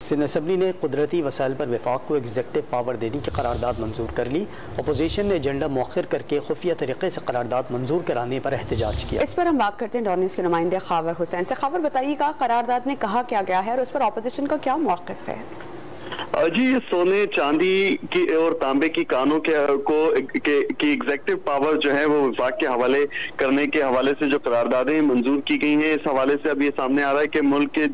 Sindh assembly ने कुदरती वसाइल पर वफाक को एग्जेक्टिव पावर देने की करारदाद मंजूर कर ली। अपोजिशन ने एजेंडा मौखर करके खुफिया तरीके से करारदाद मंजूर कराने पर एहतजाज किया। इस पर हम बात करते हैं डॉन न्यूज़ के नुमाइंदे खावर हुसैन से। खावर, बताइएगा करारदाद में कहा क्या गया है और उस पर अपोजिशन का क्या मौक़िफ़ है? जी, सोने चांदी की और तांबे की कानों की एग्जेक्टिव पावर जो है वो विफाक के हवाले करने के हवाले से जो करारदादें मंजूर की गई हैं, इस हवाले से अब ये सामने आ रहा है कि मुल्क के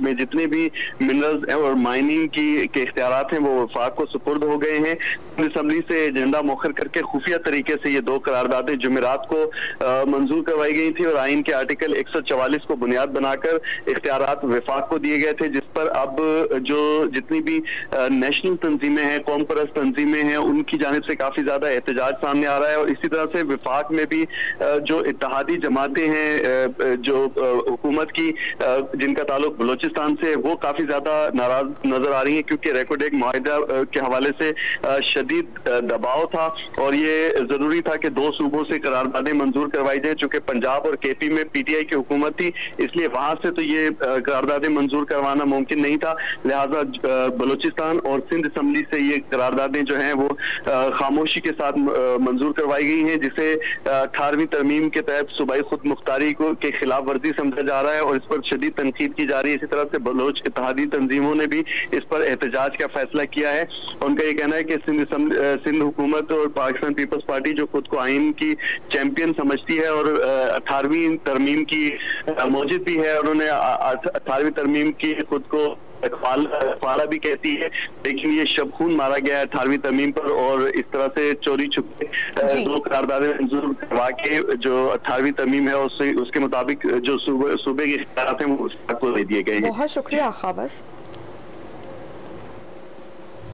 में जितने भी मिनरल्स और माइनिंग के इख्तियारात हैं वो विफाक को सुपुर्द हो गए हैं। असम्बली से एजेंडा मौखर करके खुफिया तरीके से ये दो करारदादें जुमेरात को मंजूर करवाई गई थी और आइन के आर्टिकल 144 को बुनियाद बनाकर इख्तियारात विफाक को दिए गए थे, जिस पर अब जो जितनी भी नेशनल तंजीमें हैं, कौम परस्त तंजीमें हैं, उनकी जानिब से काफी ज्यादा एहतजाज सामने आ रहा है। और इसी तरह से विफाक में भी जो इत्तेहादी जमातें हैं जो हुकूमत की जिनका ताल्लुक बलोचिस्तान से, वो काफी ज्यादा नाराज नजर आ रही है, क्योंकि रेकोडेक मुआहिदा के हवाले से शदीद दबाव था और ये जरूरी था कि दो सूबों से करारदादें मंजूर करवाई जाए। चूंकि पंजाब और केपी में पीटीआई की हुकूमत थी, इसलिए वहां से तो ये करारदादें मंजूर करवाना मुमकिन नहीं था। लिहाजा बलोचिस्तान और सिंध असम्बली से ये करारदादें जो हैं वो खामोशी के साथ मंजूर करवाई गई हैं, जिसे 18वीं तरमीम के तहत सूबाई खुद मुख्तारी को के खिलाफ वर्जी समझा जा रहा है और इस पर शदीद तनकीद की जा रही है। इसी तरह से बलोच इत्तेहादी तंजीमों ने भी इस पर एहतजाज का फैसला किया है। उनका ये कहना है कि सिंध हुकूमत और पाकिस्तान पीपल्स पार्टी जो खुद को आइन की चैंपियन समझती है और 18वीं तरमीम की मौजिद भी है, उन्होंने 18वीं तरमीम की खुद को फाला भी कहती है, लेकिन ये शब खून मारा गया है 18वीं तरमीम पर और इस तरह से चोरी छुपे दो करारदादें मंजूर करवा के जो 18वीं तरमीम है उसके मुताबिक जो सूबे के इख्तियारात हैं वो उसको दे दिए गए हैं। बहुत शुक्रिया खावर।